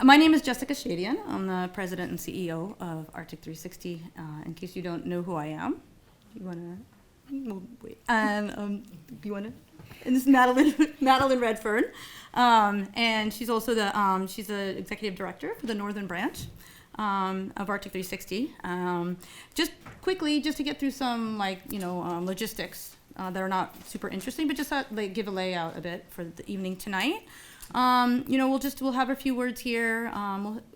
My name is Jessica Shadian. I'm the president and CEO of Arctic360. In case you don't know who I am, you want to, well, wait. And you want to, and this is Madeleine Redfern. And she's also she's the executive director for the Northern Branch of Arctic360. Just quickly, just to get through some logistics that are not super interesting, but just give a layout a bit for the evening tonight. We'll have a few words here.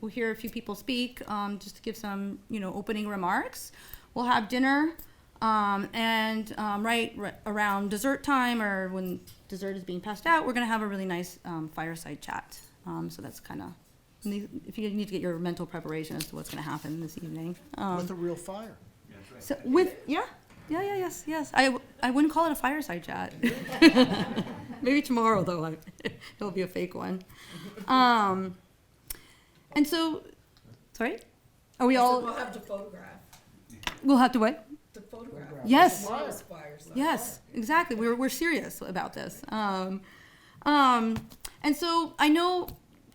We'll hear a few people speak, just to give some, opening remarks. We'll have dinner, and right around dessert time, or when dessert is being passed out, we're going to have a really nice fireside chat. So that's kind of, if you need to get your mental preparation as to what's going to happen this evening. With a real fire. So yes. I wouldn't call it a fireside chat. Maybe tomorrow though, it'll be a fake one. And so, sorry, are we all? We'll have to photograph. We'll have to what? To photograph. Yes. Fires. Yes, exactly. We're serious about this. And so I know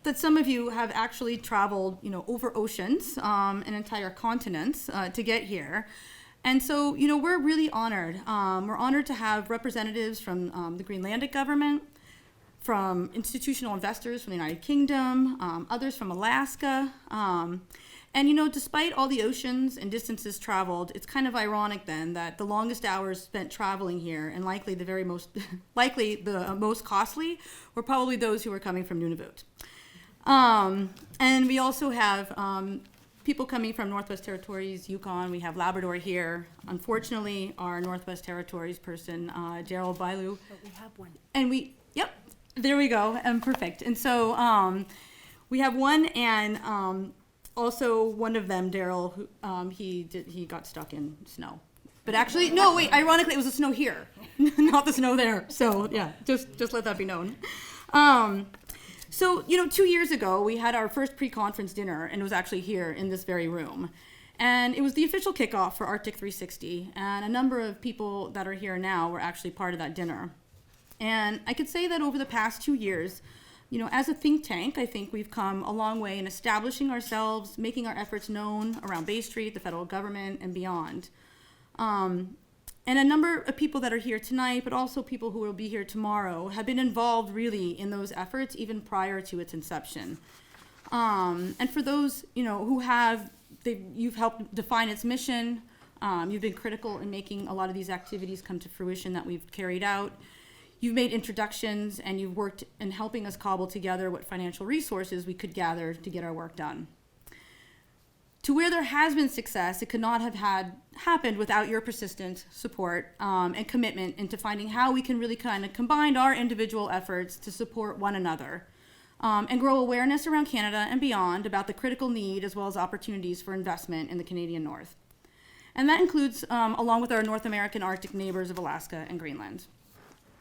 that some of you have actually traveled, over oceans, and entire continents to get here. And so, we're really honored. We're honored to have representatives from the Greenlandic government, from institutional investors from the United Kingdom, others from Alaska. And, despite all the oceans and distances traveled, it's kind of ironic then that the longest hours spent traveling here, and likely the most costly, were probably those who were coming from Nunavut. And we also have people coming from Northwest Territories, Yukon. We have Labrador here. Unfortunately, our Northwest Territories person, Daryl Bailu. But we have one. And there we go, perfect. And so we have one, and also one of them, Daryl, who he got stuck in snow. But actually, no, wait, ironically, it was the snow here, not the snow there. So yeah, just let that be known. So, 2 years ago, we had our first pre-conference dinner, and it was actually here in this very room. And it was the official kickoff for Arctic360, and a number of people that are here now were actually part of that dinner. And I could say that over the past 2 years, as a think tank, I think we've come a long way in establishing ourselves, making our efforts known around Bay Street, the federal government, and beyond. And a number of people that are here tonight, but also people who will be here tomorrow, have been involved really in those efforts even prior to its inception. And for those, who you've helped define its mission. You've been critical in making a lot of these activities come to fruition that we've carried out. You've made introductions, and you've worked in helping us cobble together what financial resources we could gather to get our work done. To where there has been success, it could not have happened without your persistent support and commitment into finding how we can really kind of combine our individual efforts to support one another and grow awareness around Canada and beyond about the critical need as well as opportunities for investment in the Canadian North. And that includes along with our North American Arctic neighbors of Alaska and Greenland.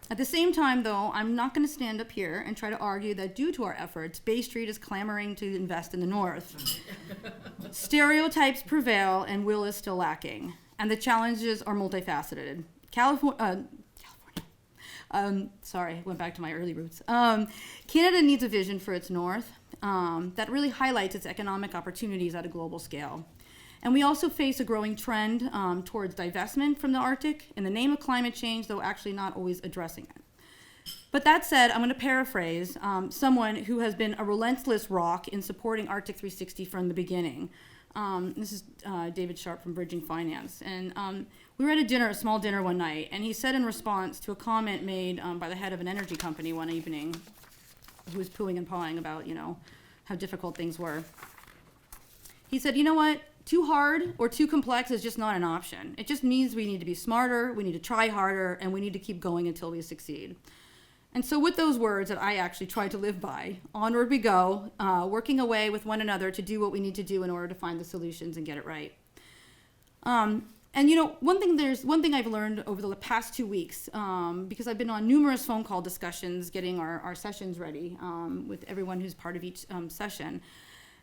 At the same time, though, I'm not going to stand up here and try to argue that due to our efforts, Bay Street is clamoring to invest in the North. Stereotypes prevail, and will is still lacking, and the challenges are multifaceted. Sorry, went back to my early roots. Canada needs a vision for its North that really highlights its economic opportunities at a global scale. And we also face a growing trend towards divestment from the Arctic in the name of climate change, though actually not always addressing it. But that said, I'm going to paraphrase someone who has been a relentless rock in supporting Arctic360 from the beginning. This is David Sharp from Bridging Finance. And we were at a small dinner one night, and he said in response to a comment made by the head of an energy company one evening, who was pooing and pawing about, how difficult things were. He said, you know what? Too hard or too complex is just not an option. It just means we need to be smarter, we need to try harder, and we need to keep going until we succeed. And so with those words that I actually tried to live by, onward we go, working away with one another to do what we need to do in order to find the solutions and get it right. And one thing I've learned over the past 2 weeks, because I've been on numerous phone call discussions, getting our sessions ready with everyone who's part of each session.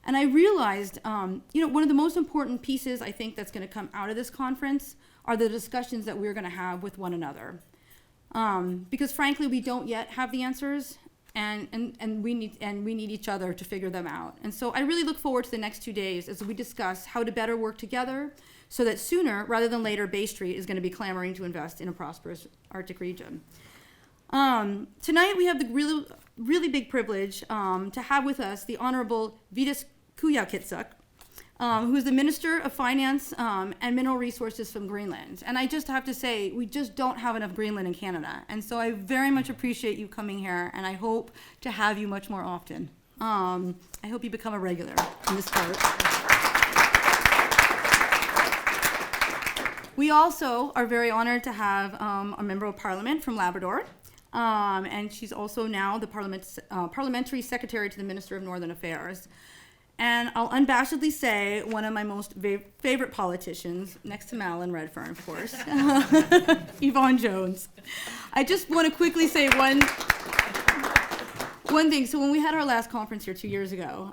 And I realized, one of the most important pieces I think that's going to come out of this conference are the discussions that we're going to have with one another. Because frankly, we don't yet have the answers, and we need each other to figure them out. And so I really look forward to the next 2 days as we discuss how to better work together so that sooner rather than later Bay Street is going to be clamoring to invest in a prosperous Arctic region. Tonight we have the really big privilege to have with us the Honourable Vittus Qujaukitsoq, who is the Minister of Finance and Mineral Resources from Greenland. And I just have to say, we just don't have enough Greenland in Canada. And so I very much appreciate you coming here, and I hope to have you much more often. I hope you become a regular in this part. We also are very honored to have a member of Parliament from Labrador. And she's also now the Parliamentary Secretary to the Minister of Northern Affairs. And I'll unabashedly say one of my most favorite politicians, next to Madeleine Redfern, of course, Yvonne Jones. I just want to quickly say one thing. So when we had our last conference here 2 years ago,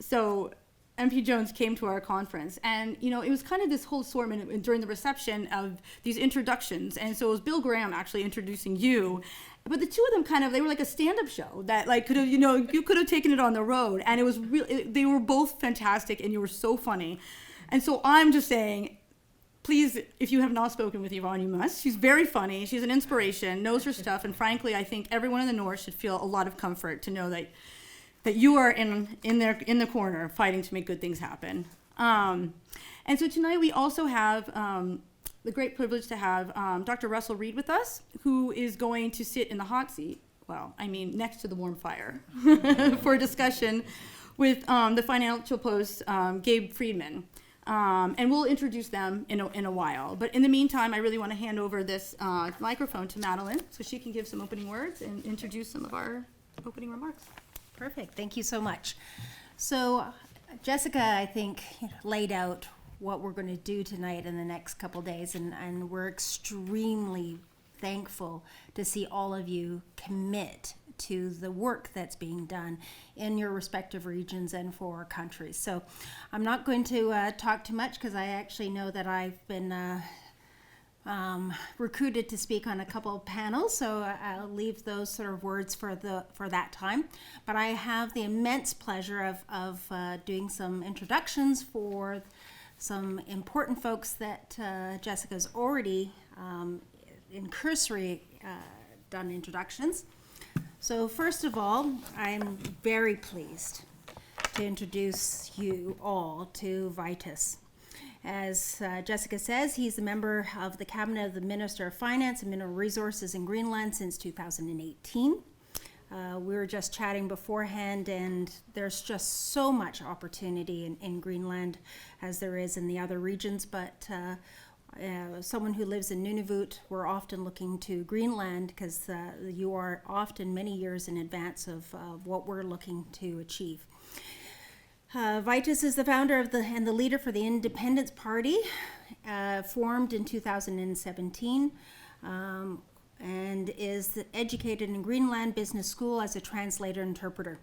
so MP Jones came to our conference, and it was kind of this whole assortment during the reception of these introductions. And so it was Bill Graham actually introducing you, but the two of them they were like a stand-up show that could have, you could have taken it on the road, and it was really, they were both fantastic, and you were so funny. And so I'm just saying, please, if you have not spoken with Yvonne, you must. She's very funny, she's an inspiration, knows her stuff, and frankly, I think everyone in the North should feel a lot of comfort to know that you are in the corner fighting to make good things happen. And so tonight we also have the great privilege to have Dr. Russell Reed with us, who is going to sit in the hot seat, next to the warm fire, for a discussion with the Financial Post's Gabe Friedman. And we'll introduce them in a while. But in the meantime, I really want to hand over this microphone to Madeleine so she can give some opening words and introduce some of our opening remarks. Perfect. Thank you so much. So Jessica, I think, laid out what we're going to do tonight in the next couple days, and we're extremely thankful to see all of you commit to the work that's being done in your respective regions and for our countries. So I'm not going to talk too much because I actually know that I've been recruited to speak on a couple of panels, so I'll leave those sort of words for that time. But I have the immense pleasure of doing some introductions for some important folks that Jessica's already in cursory done introductions. So first of all, I'm very pleased to introduce you all to Vittus. As Jessica says, he's a member of the Cabinet of the Minister of Finance and Mineral Resources in Greenland since 2018. We were just chatting beforehand, and there's just so much opportunity in Greenland as there is in the other regions, but someone who lives in Nunavut, we're often looking to Greenland because you are often many years in advance of what we're looking to achieve. Vittus is the founder and the leader for the Independence Party, formed in 2017, and is educated in Greenland Business School as a translator-interpreter.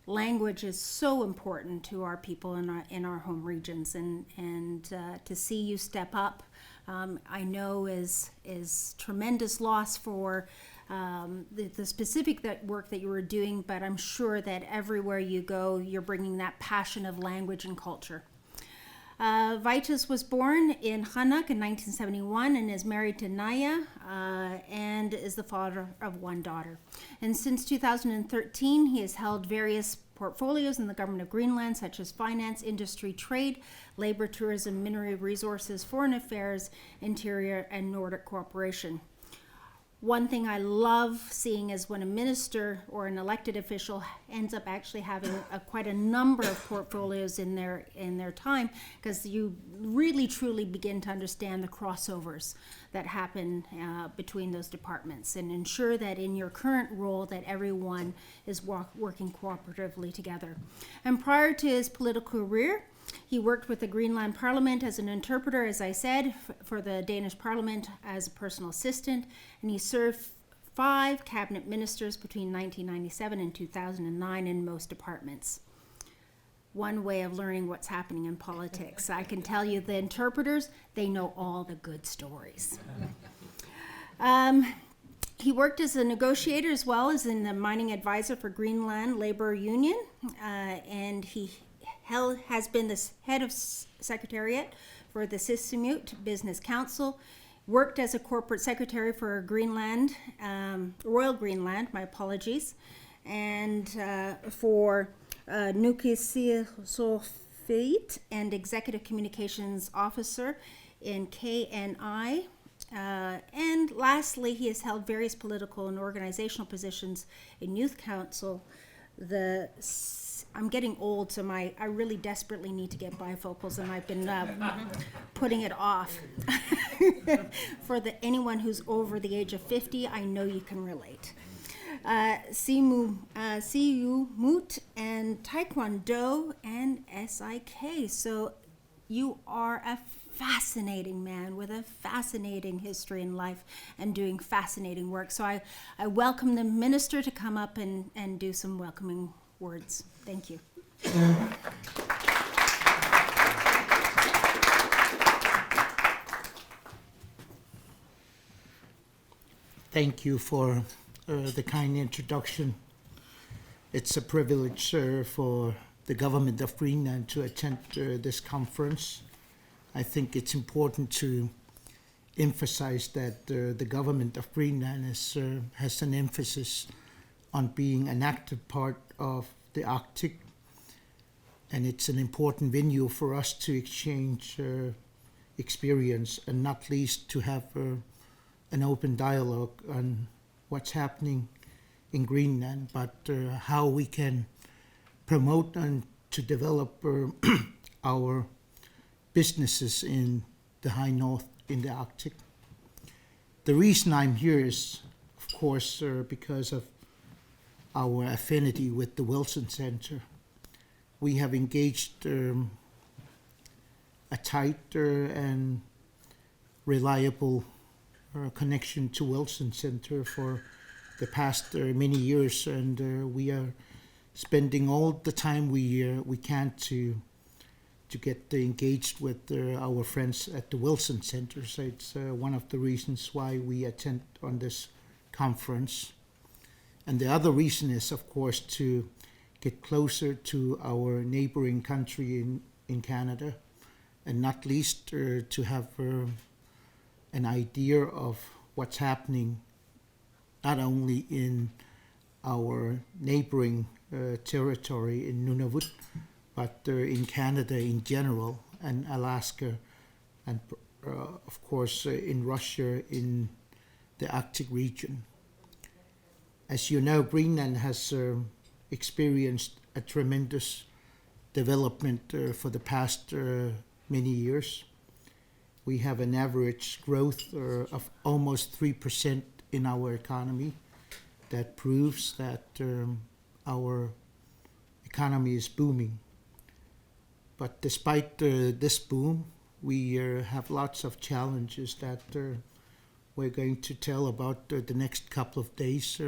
Language is so important to our people in our home regions, and to see you step up, I know is tremendous loss for the specific work that you were doing, but I'm sure that everywhere you go, you're bringing that passion of language and culture. Vittus was born in Qujaukitsoq in 1971 and is married to Naya and is the father of one daughter. And since 2013, he has held various portfolios in the government of Greenland, such as finance, industry, trade, labor, tourism, mineral resources, foreign affairs, interior, and Nordic cooperation. One thing I love seeing is when a minister or an elected official ends up actually having quite a number of portfolios in their time, because you really truly begin to understand the crossovers that happen between those departments, and ensure that in your current role that everyone is working cooperatively together. And prior to his political career, he worked with the Greenland Parliament as an interpreter, as I said, for the Danish Parliament as a personal assistant, and he served 5 cabinet ministers between 1997 and 2009 in most departments. One way of learning what's happening in politics. I can tell you the interpreters, they know all the good stories. He worked as a negotiator as well as in the mining advisor for Greenland Labor Union, and he has been the head of secretariat for the Sissimut Business Council, worked as a corporate secretary for Greenland, Royal Greenland, my apologies, and for Qujaukitsoq and executive communications officer in KNI. And lastly, he has held various political and organizational positions in Youth Council. I'm getting old, so I really desperately need to get bifocals, and I've been putting it off. For anyone who's over the age of 50, I know you can relate. Siu Moot and Taekwondo and SIK. So you are a fascinating man with a fascinating history in life and doing fascinating work. So I welcome the minister to come up and do some welcoming words. Thank you. Thank you for the kind introduction. It's a privilege for the government of Greenland to attend this conference. I think it's important to emphasize that the government of Greenland has an emphasis on being an active part of the Arctic, and it's an important venue for us to exchange experience and not least to have an open dialogue on what's happening in Greenland, but how we can promote and to develop our businesses in the high north in the Arctic. The reason I'm here is, of course, because of our affinity with the Wilson Center. We have engaged a tight and reliable connection to Wilson Center for the past many years, and we are spending all the time we can to get engaged with our friends at the Wilson Center. So it's one of the reasons why we attend on this conference. And the other reason is, of course, to get closer to our neighboring country in Canada, and not least to have an idea of what's happening not only in our neighboring territory in Nunavut, but in Canada in general, and Alaska, and of course in Russia, in the Arctic region. As you know, Greenland has experienced a tremendous development for the past many years. We have an average growth of almost 3% in our economy. That proves that our economy is booming. But despite this boom, we have lots of challenges that we're going to tell about the next couple of days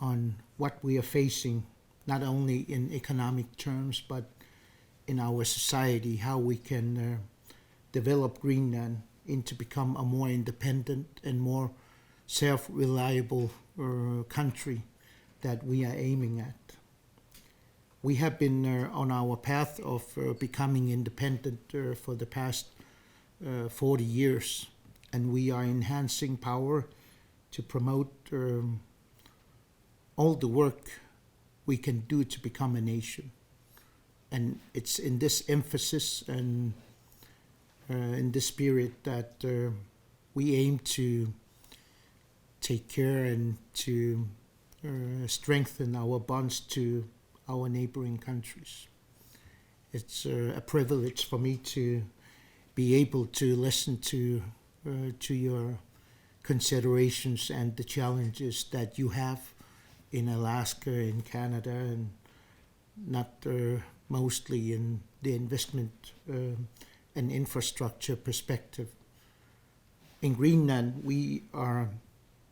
on what we are facing, not only in economic terms, but in our society, how we can develop Greenland into become a more independent and more self-reliable country that we are aiming at. We have been on our path of becoming independent for the past 40 years, and we are enhancing power to promote all the work we can do to become a nation. And it's in this emphasis and in this spirit that we aim to take care and to strengthen our bonds to our neighboring countries. It's a privilege for me to be able to listen to your considerations and the challenges that you have in Alaska, in Canada, and not mostly in the investment and infrastructure perspective. In Greenland, we are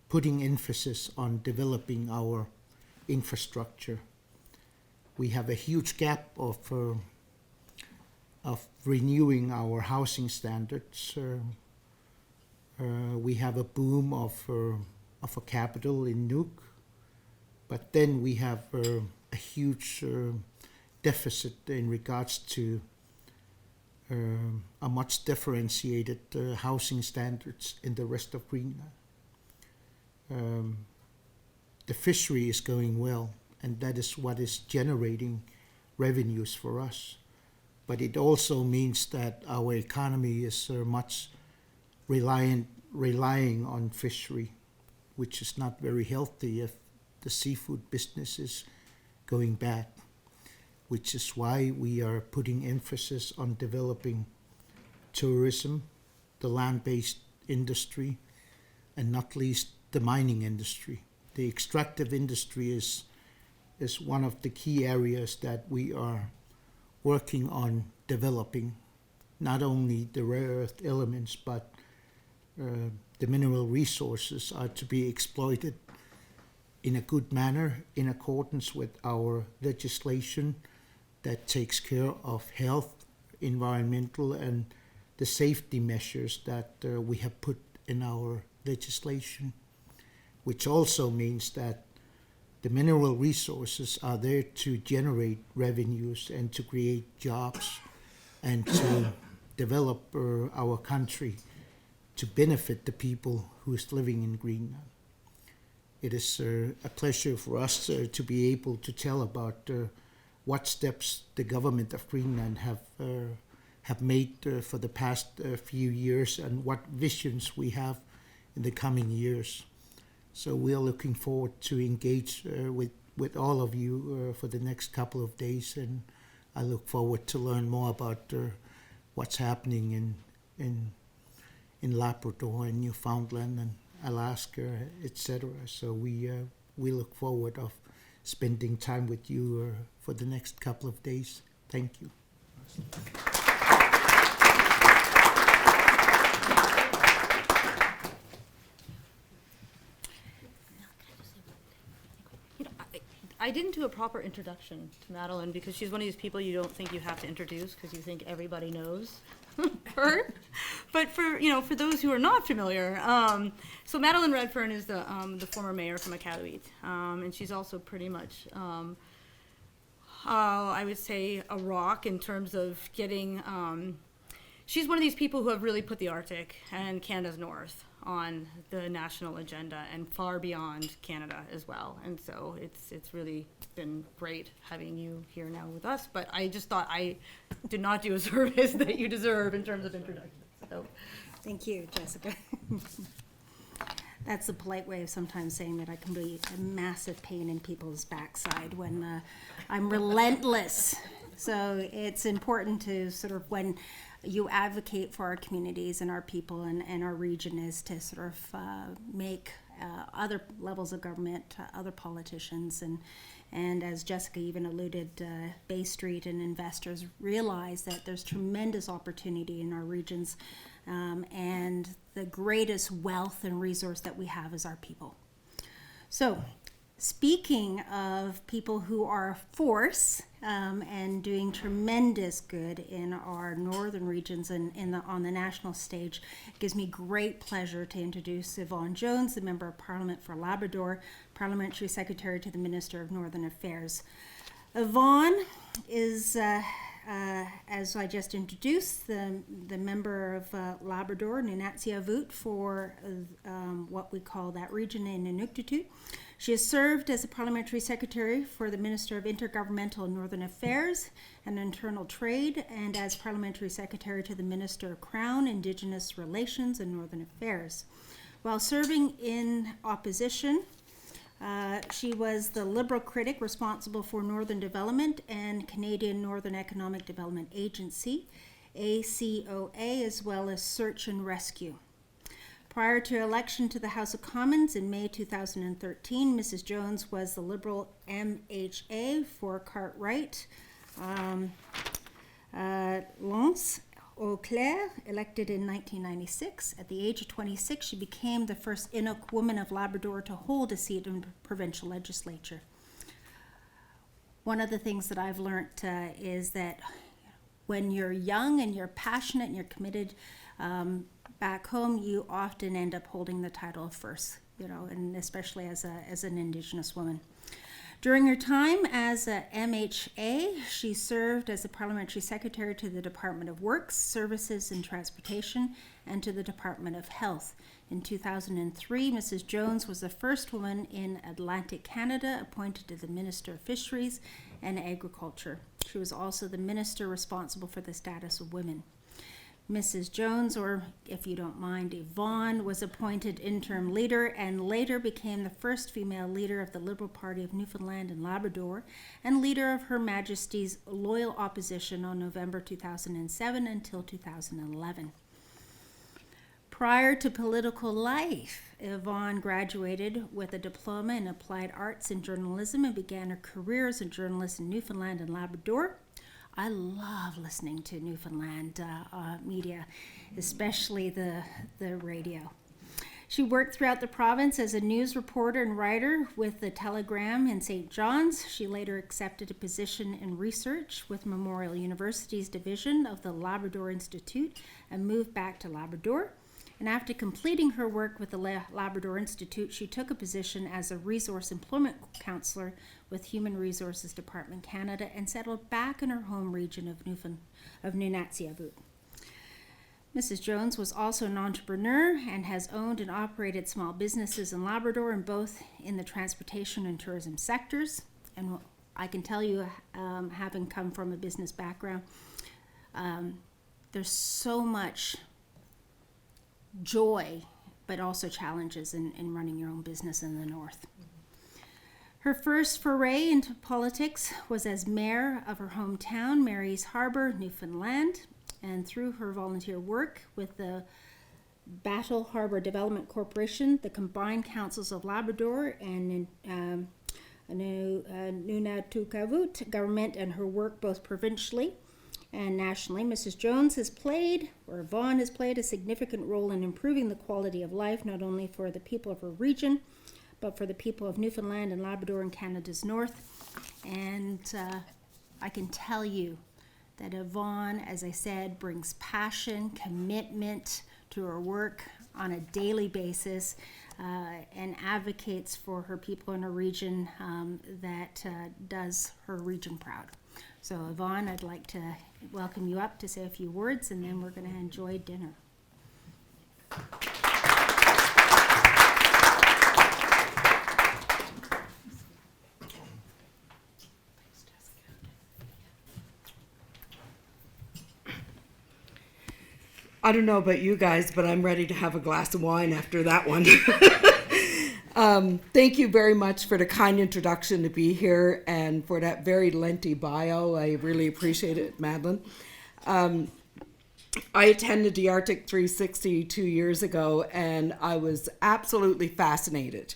putting emphasis on developing our infrastructure. We have a huge gap of renewing our housing standards. We have a boom of of a capital in Nuuk. But then we have a huge deficit in regards to a much differentiated housing standards in the rest of Greenland. The fishery is going well, and that is what is generating revenues for us. But it also means that our economy is much relying on fishery, which is not very healthy if the seafood business is going bad, which is why we are putting emphasis on developing tourism, the land-based industry, and not least the mining industry. The extractive industry is one of the key areas that we are working on developing, not only the rare earth elements, but the mineral resources are to be exploited in a good manner in accordance with our legislation that takes care of health, environmental, and the safety measures that we have put in our legislation, which also means that the mineral resources are there to generate revenues and to create jobs and to develop our country to benefit the people who is living in Greenland. It is a pleasure for us to be able to tell about what steps the government of Greenland have made for the past few years and what visions we have in the coming years. So we are looking forward to engage with all of you for the next couple of days, and I look forward to learn more about what's happening in Labrador and Newfoundland and Alaska, etc. So we look forward of spending time with you for the next couple of days. Thank you. I didn't do a proper introduction to Madeleine because she's one of these people you don't think you have to introduce because you think everybody knows her. But for those who are not familiar, so Madeleine Redfern is the former mayor from Iqaluit, and she's also pretty much I would say a rock in terms of getting. She's one of these people who have really put the Arctic and Canada's North on the national agenda and far beyond Canada as well. And so it's really been great having you here now with us. But I just thought I did not do a service that you deserve in terms of introduction. So Thank you, Jessica. That's a polite way of sometimes saying that I can be a massive pain in people's backside when I'm relentless. So it's important to sort of, when you advocate for our communities and our people and our region, is to sort of make other levels of government, other politicians, and as Jessica even alluded, Bay Street and investors realize that there's tremendous opportunity in our regions, and the greatest wealth and resource that we have is our people. So, speaking of people who are a force and doing tremendous good in our northern regions and on the national stage, it gives me great pleasure to introduce Yvonne Jones, the Member of Parliament for Labrador, Parliamentary Secretary to the Minister of Northern Affairs. Yvonne is, as I just introduced, the member of Labrador, Nunatsiavut, for what we call that region in Inuktitut. She has served as a parliamentary secretary for the Minister of Intergovernmental and Northern Affairs and Internal Trade, and as parliamentary secretary to the Minister of Crown, Indigenous Relations and Northern Affairs. While serving in opposition, she was the Liberal critic responsible for Northern Development and Canadian Northern Economic Development Agency, ACOA, as well as Search and Rescue. Prior to election to the House of Commons in May 2013, Mrs. Jones was the Liberal MHA for Cartwright, Lance Eau Claire, elected in 1996. At the age of 26, she became the first Inuk woman of Labrador to hold a seat in the provincial legislature. One of the things that I've learned is that when you're young and you're passionate and you're committed, back home, you often end up holding the title of first and especially as an Indigenous woman. During her time as a MHA, she served as the Parliamentary Secretary to the Department of Works, Services and Transportation, and to the Department of Health. In 2003, Mrs. Jones was the first woman in Atlantic Canada appointed to the Minister of Fisheries and Agriculture. She was also the minister responsible for the status of women. Mrs. Jones, or if you don't mind, Yvonne, was appointed interim leader and later became the first female leader of the Liberal Party of Newfoundland and Labrador and leader of Her Majesty's Loyal Opposition on November 2007 until 2011. Prior to political life, Yvonne graduated with a diploma in applied arts and journalism and began her career as a journalist in Newfoundland and Labrador. I love listening to Newfoundland media, especially the radio. She worked throughout the province as a news reporter and writer with the Telegram in St. John's. She later accepted a position in research with Memorial University's division of the Labrador Institute and moved back to Labrador. And after completing her work with the Labrador Institute, she took a position as a resource employment counselor with Human Resources Department Canada and settled back in her home region of Nunatsiavut. Mrs. Jones was also an entrepreneur and has owned and operated small businesses in Labrador in both in the transportation and tourism sectors. And I can tell you, having come from a business background, there's so much joy, but also challenges in running your own business in the North. Her first foray into politics was as mayor of her hometown, Mary's Harbour, Newfoundland, and through her volunteer work with the Battle Harbour Development Corporation, the Combined Councils of Labrador and Nunatsiavut government, and her work both provincially and nationally, Mrs. Jones has played, or Yvonne has played, a significant role in improving the quality of life, not only for the people of her region, but for the people of Newfoundland and Labrador and Canada's North. And I can tell you that Yvonne, as I said, brings passion, commitment to her work on a daily basis and advocates for her people in her region that does her region proud. So Yvonne, I'd like to welcome you up to say a few words, and then we're going to enjoy dinner. I don't know about you guys, but I'm ready to have a glass of wine after that one. Thank you very much for the kind introduction to be here and for that very lengthy bio. I really appreciate it, Madeleine. I attended the Arctic360 2 years ago, and I was absolutely fascinated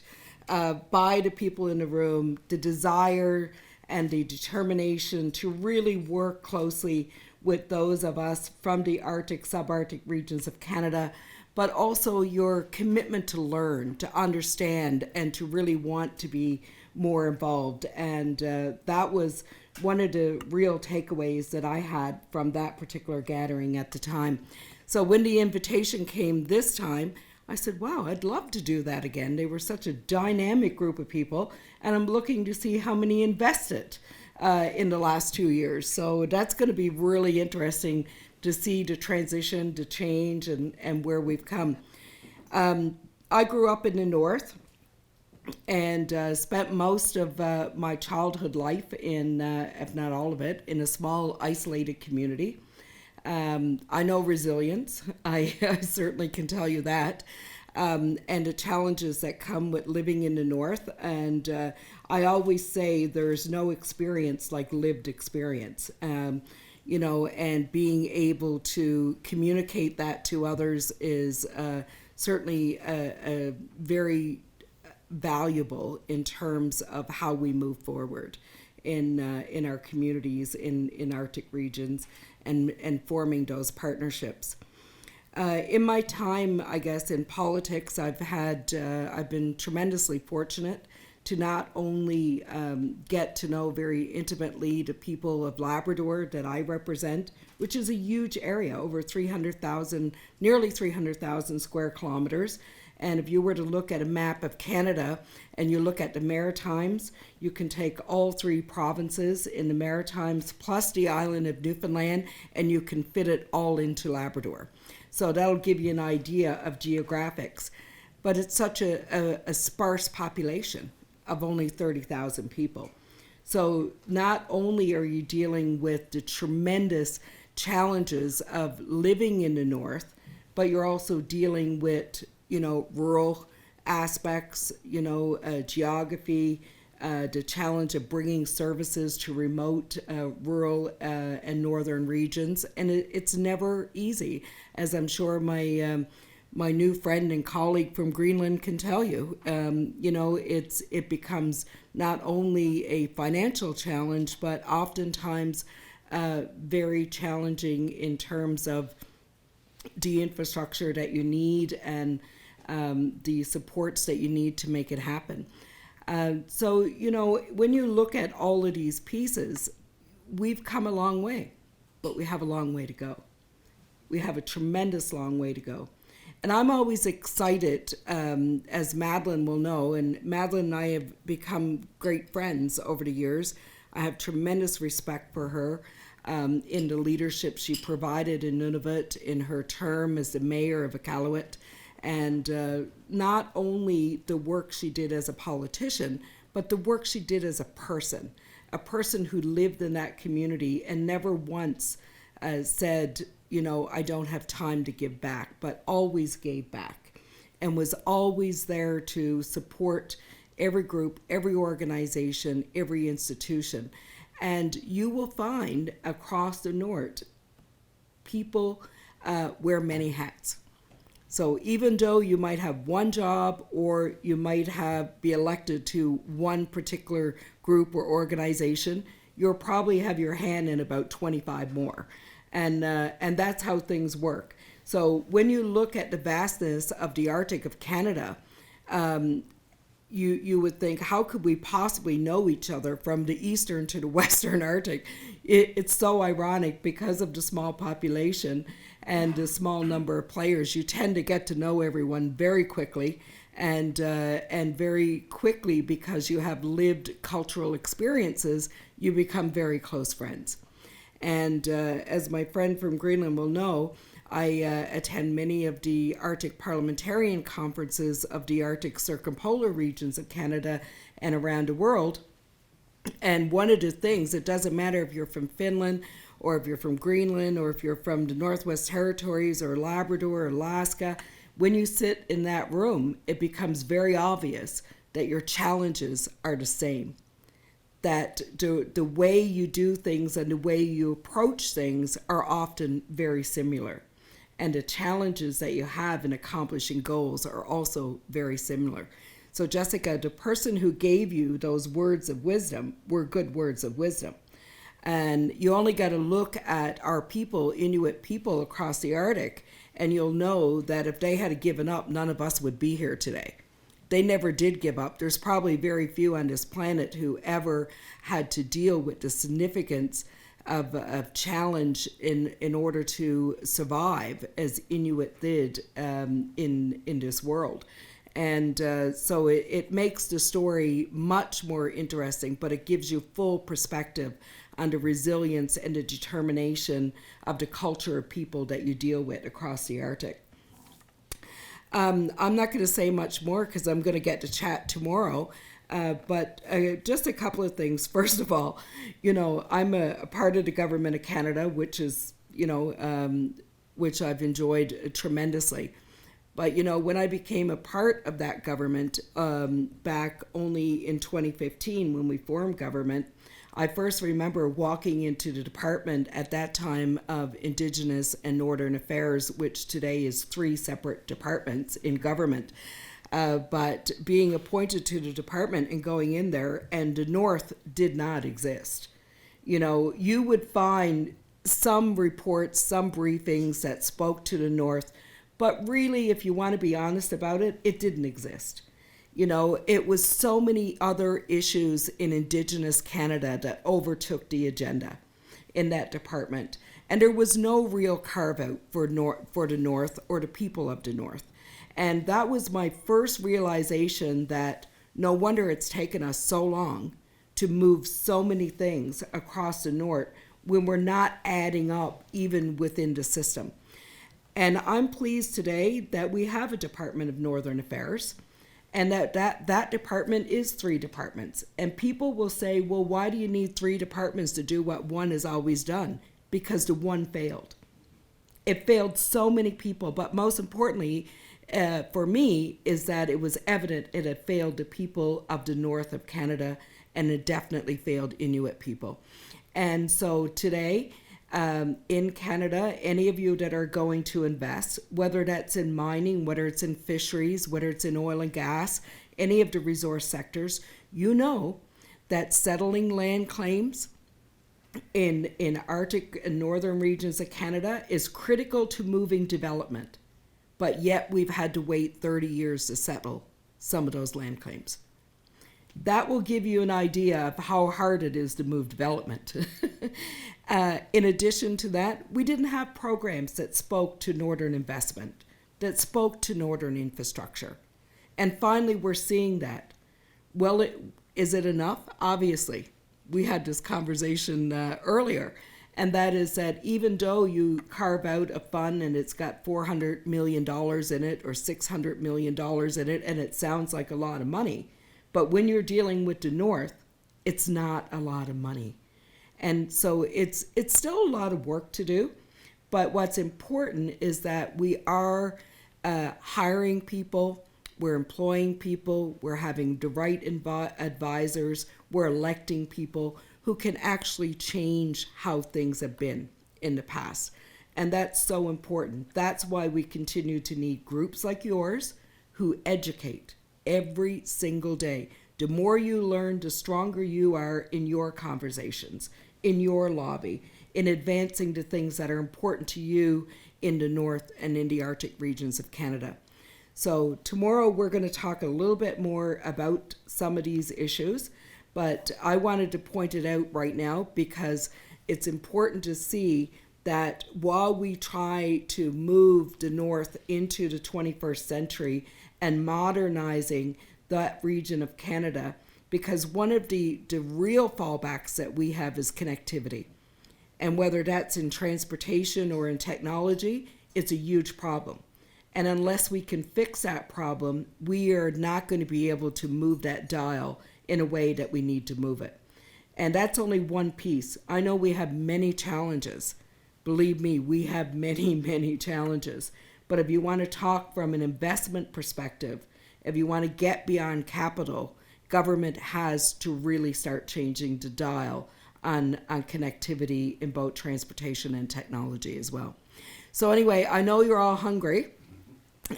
by the people in the room, the desire and the determination to really work closely with those of us from the Arctic, subarctic regions of Canada, but also your commitment to learn, to understand, and to really want to be more involved. And that was one of the real takeaways that I had from that particular gathering at the time. So when the invitation came this time, I said, wow, I'd love to do that again. They were such a dynamic group of people, and I'm looking to see how many invested in the last 2 years. So that's going to be really interesting to see the transition, the change, and where we've come. I grew up in the North and spent most of my childhood life in, if not all of it, in a small isolated community. I know resilience. I certainly can tell you that. And the challenges that come with living in the North. And I always say there's no experience like lived experience. You know, and being able to communicate that to others is certainly very valuable in terms of how we move forward in our communities in Arctic regions and forming those partnerships. In my time, I guess, in politics, I've been tremendously fortunate to not only get to know very intimately the people of Labrador that I represent, which is a huge area, over 300,000, nearly 300,000 square kilometers, And if you were to look at a map of Canada and you look at the Maritimes, you can take all 3 provinces in the Maritimes plus the island of Newfoundland, and you can fit it all into Labrador. So that'll give you an idea of geographics. But it's such a sparse population of only 30,000 people. So not only are you dealing with the tremendous challenges of living in the North, but you're also dealing with, rural aspects, geography, the challenge of bringing services to remote, rural, and northern regions. And it's never easy, as I'm sure my new friend and colleague from Greenland can tell you. It becomes not only a financial challenge, but oftentimes very challenging in terms of the infrastructure that you need and the supports that you need to make it happen. So, when you look at all of these pieces, we've come a long way, but we have a long way to go. We have a tremendous long way to go. And I'm always excited, as Madeleine will know, and Madeleine and I have become great friends over the years. I have tremendous respect for her in the leadership she provided in Nunavut in her term as the mayor of Iqaluit, and not only the work she did as a politician, but the work she did as a person who lived in that community and never once said, I don't have time to give back, but always gave back and was always there to support every group, every organization, every institution. And you will find across the North, people wear many hats. So even though you might have one job or you might be elected to one particular group or organization, you'll probably have your hand in about 25 more. And that's how things work. So when you look at the vastness of the Arctic of Canada, you would think, how could we possibly know each other from the eastern to the western Arctic? It's so ironic because of the small population and the small number of players. You tend to get to know everyone very quickly, and very quickly, because you have lived cultural experiences, you become very close friends. And as my friend from Greenland will know, I attend many of the Arctic parliamentarian conferences of the Arctic circumpolar regions of Canada and around the world. And one of the things, it doesn't matter if you're from Finland or if you're from Greenland or if you're from the Northwest Territories or Labrador or Alaska, when you sit in that room, it becomes very obvious that your challenges are the same. That the way you do things and the way you approach things are often very similar. And the challenges that you have in accomplishing goals are also very similar. So Jessica, the person who gave you those words of wisdom were good words of wisdom. And you only got to look at our people, Inuit people across the Arctic, and you'll know that if they had given up, none of us would be here today. They never did give up. There's probably very few on this planet who ever had to deal with the significance of challenge in order to survive, as Inuit did in this world. And so it makes the story much more interesting, but it gives you full perspective on the resilience and the determination of the culture of people that you deal with across the Arctic. I'm not going to say much more because I'm going to get to chat tomorrow. But just a couple of things. First of all, I'm a part of the government of Canada, which is, which I've enjoyed tremendously. But, when I became a part of that government back only in 2015 when we formed government, I first remember walking into the department at that time of Indigenous and Northern Affairs, which today is 3 separate departments in government. But being appointed to the department and going in there, and the North did not exist. You would find some reports, some briefings that spoke to the North, but really, if you want to be honest about it, it didn't exist. It was so many other issues in Indigenous Canada that overtook the agenda in that department. And there was no real carve out for the North or the people of the North. And that was my first realization that no wonder it's taken us so long to move so many things across the north when we're not adding up even within the system. And I'm pleased today that we have a Department of Northern Affairs, and that department is 3 departments. And people will say, well, why do you need 3 departments to do what one has always done? Because the one failed. It failed so many people, but most importantly, for me, is that it was evident it had failed the people of the north of Canada, and it definitely failed Inuit people. And so today, in Canada, any of you that are going to invest, whether that's in mining, whether it's in fisheries, whether it's in oil and gas, any of the resource sectors, you know that settling land claims in Arctic and northern regions of Canada is critical to moving development. But yet we've had to wait 30 years to settle some of those land claims. That will give you an idea of how hard it is to move development. In addition to that, we didn't have programs that spoke to northern investment, that spoke to northern infrastructure. And finally, we're seeing that. Well, is it enough? Obviously. We had this conversation earlier, and that is that even though you carve out a fund and it's got $400 million in it or $600 million in it, and it sounds like a lot of money, but when you're dealing with the North, it's not a lot of money. And so it's still a lot of work to do, but what's important is that we are hiring people, we're employing people, we're having the right advisors, we're electing people who can actually change how things have been in the past. And that's so important. That's why we continue to need groups like yours who educate every single day. The more you learn, the stronger you are in your conversations, in your lobby, in advancing the things that are important to you in the North and in the Arctic regions of Canada. So tomorrow we're going to talk a little bit more about some of these issues, but I wanted to point it out right now because it's important to see that while we try to move the North into the 21st century and modernizing that region of Canada, because one of the real fallbacks that we have is connectivity. And whether that's in transportation or in technology, it's a huge problem. And unless we can fix that problem, we are not going to be able to move that dial in a way that we need to move it. And that's only one piece. I know we have many challenges. Believe me, we have many, many challenges. But if you want to talk from an investment perspective, if you want to get beyond capital, government has to really start changing the dial on connectivity in both transportation and technology as well. So anyway, I know you're all hungry,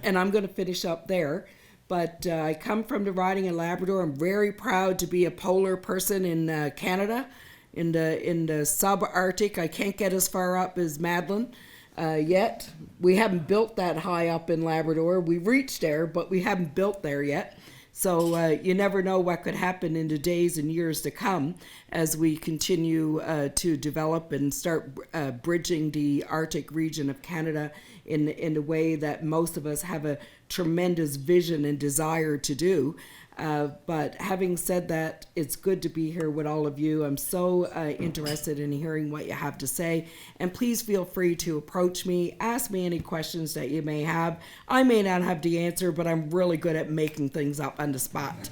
and I'm going to finish up there. But I come from the riding in Labrador. I'm very proud to be a polar person in Canada, in the sub-Arctic. I can't get as far up as Madeleine yet. We haven't built that high up in Labrador. We've reached there, but we haven't built there yet. So you never know what could happen in the days and years to come as we continue to develop and start bridging the Arctic region of Canada in the way that most of us have a tremendous vision and desire to do. But having said that, it's good to be here with all of you. I'm so interested in hearing what you have to say. And please feel free to approach me, ask me any questions that you may have. I may not have the answer, but I'm really good at making things up on the spot.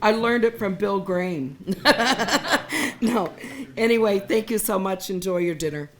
I learned it from Bill Grain. No. Anyway, thank you so much. Enjoy your dinner.